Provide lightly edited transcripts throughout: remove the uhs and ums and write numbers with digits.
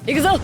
行くぞ。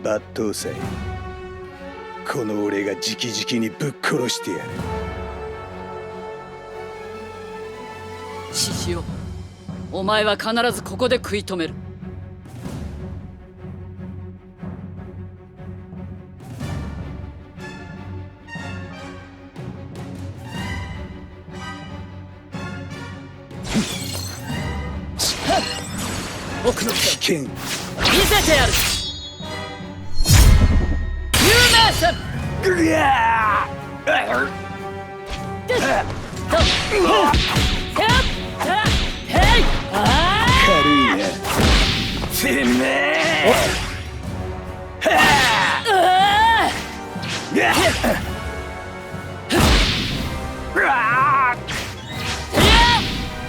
抜刀斎、この俺が直々にぶっ殺してやる。獅子王、お前は必ずここで食い止める。奥の危険。見せてやる。有名戦。ぐりゃー。軽いな。てめえ。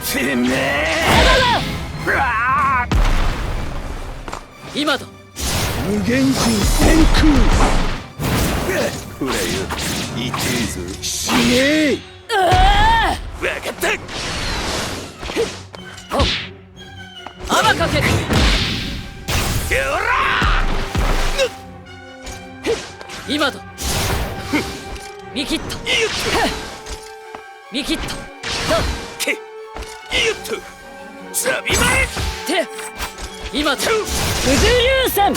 てめえ。今だ。無限人先空。ほらよ、痛えぞ。死ねえ。わかった。泡かける。今だ。見切った。見切った。サビ前。て今だ。九十流戦。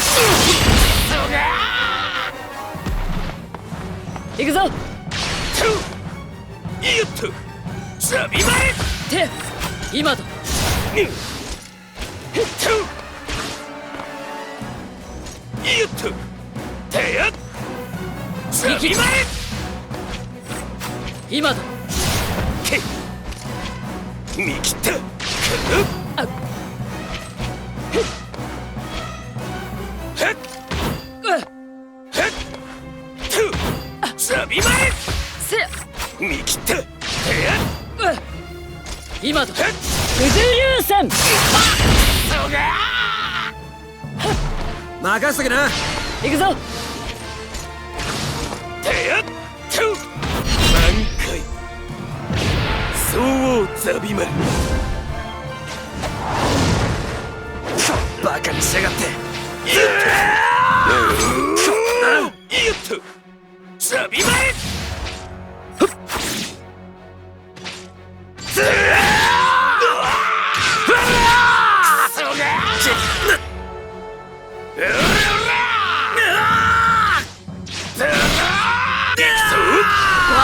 行くぞ。サビ前。て今だ。サビ前。今だ。見切った。サビ前。見切った。今だ。九十流戦。任せとけな。行くぞ。満開。総王ザビマル。バカにしやがって。サビ前。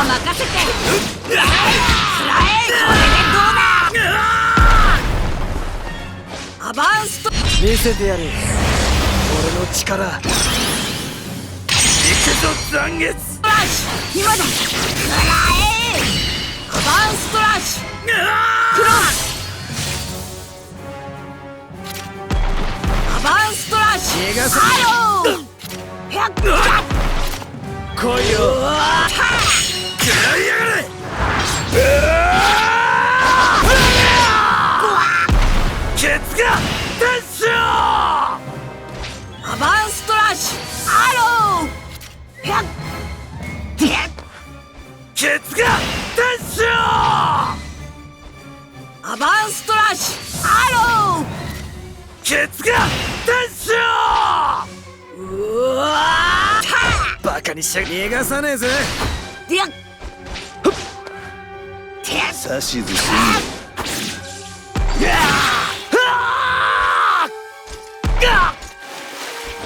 任せて。食らえ。これでどうだ。アバンスト。見せてやる。俺の力。行くぞ残月。ストラッシュ。今だ。食らえ。アバンストラッシュ。クロス。アバンストラッシュ。逃がさ。ハロー。来いよ。食らいやがれ。ケツが天使。アバンストラッシュ。ハロー。ケツが天使。アバンストラッシュ。ハロー。ケツが天使。うわバカにしやがって。逃がさねえぜ。でやっ。指図すん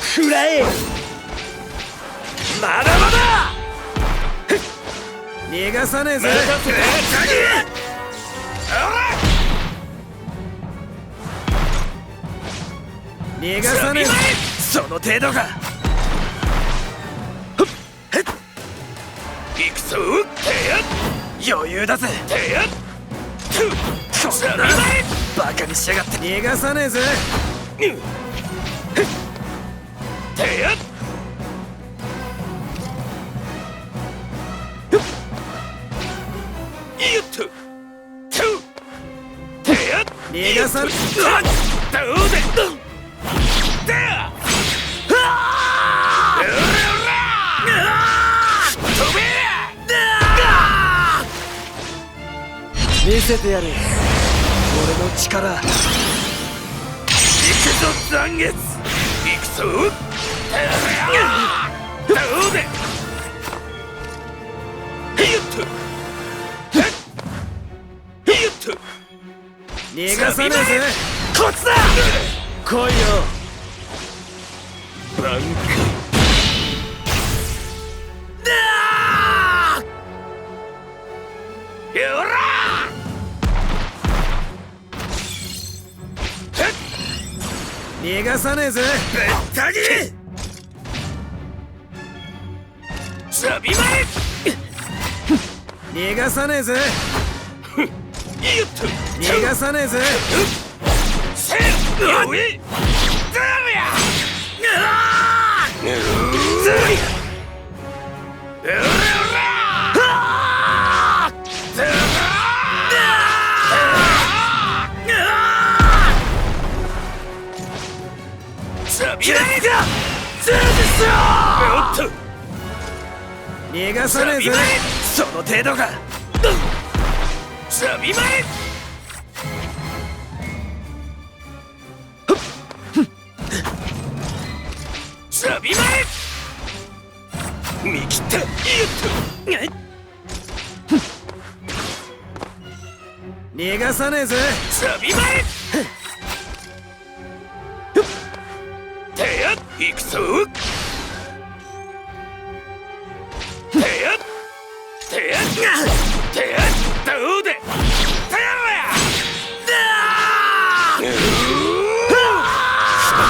食らえ。まだまだ。逃がさねえぜ。逃がさねえぜ。その程度か。行くぞ。余裕だぜ。そんなバカにしやがって。逃がさねえぜ。逃がさね見見せてやる俺の力。行くぞ残月。行くぞ。どうで。よっと。よっと。逃がさねえぜ。こっちだ。来いよ。挽回。よら逃がさねえぜ。ぶった切れ。サビま逃がさねえぜ。れ。よっと。逃がさねえぜ。せよい。だりゃ。ずり。よら。サビまれだ。ずるですよ。おっと。逃がさねえぜ。その程度が。サビまれ。サビまれ。見切った。よっと。逃がさねえぜ。サビまれ。てや行くぞ。てやてやてやどうで。てやらや。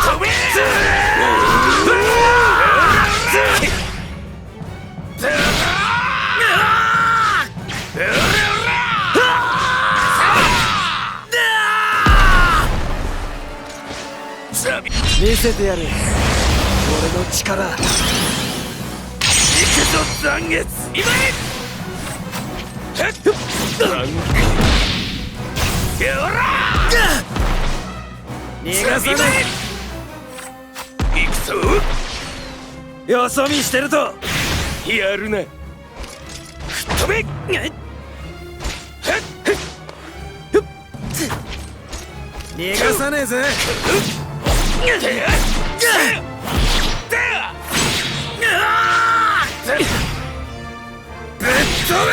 飛べ。見せてやる俺の力。行くぞ残月。今へ。よら。逃がさね行くぞ。え。よそ見してると。やるな。吹っ飛べ。逃がさねえぜ。ぶっ飛べ。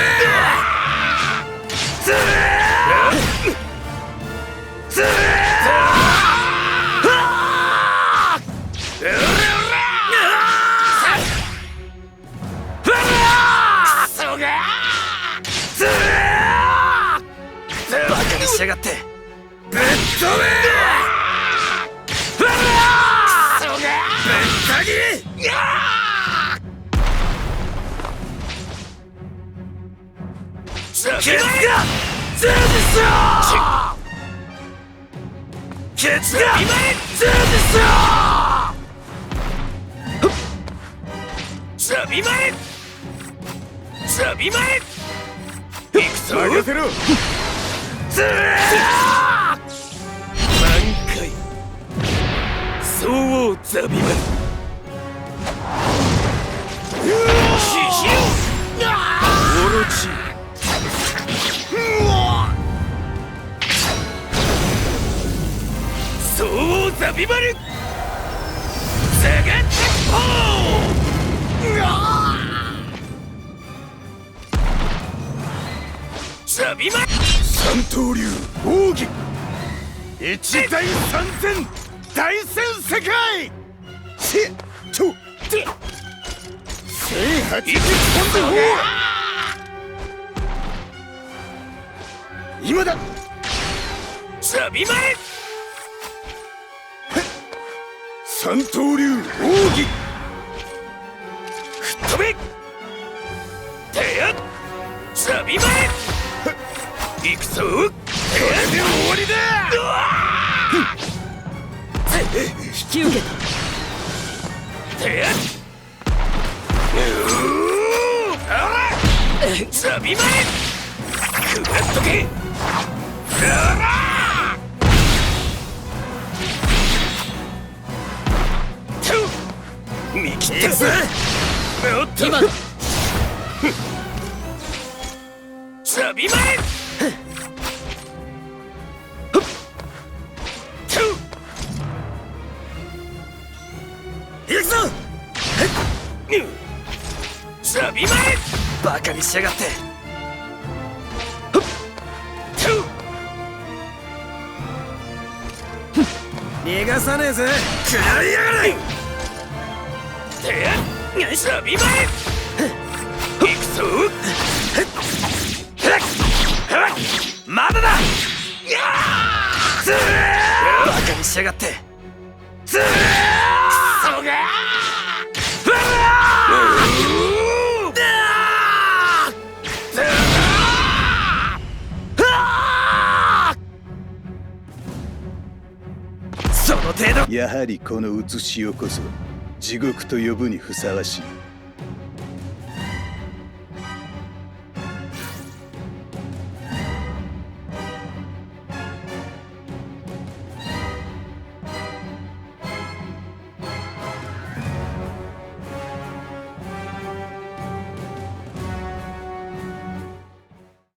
バカにしやがって。ぶっ飛べ。ケツがズーですよ。ケツがズーですよ。サビまれ。サビまれ。行くぞ。任せろ。ズー。挽回。総王ザビまれ。ヒヒオ。オロチ。総王ザビマル。下がってこう。ザビマル。三刀流奥義一大三千大戦世界せと1800本で今だ。ザビマル。三刀流奥義吹っ飛べ。てやザビマル。行くぞ。これで終わりだ。引き受けた。てやザビマル。くらっとけ。見切ったぜ。おっと。今だ。ザビマル。行くぞ。サビ前バカにしやがって。逃がさねえぜ。食らいやがれ。サビ前行くぞ。まだだ。バカにしやがって。そうがその程度。やはりこの写しよこそ地獄と呼ぶにふさわしい。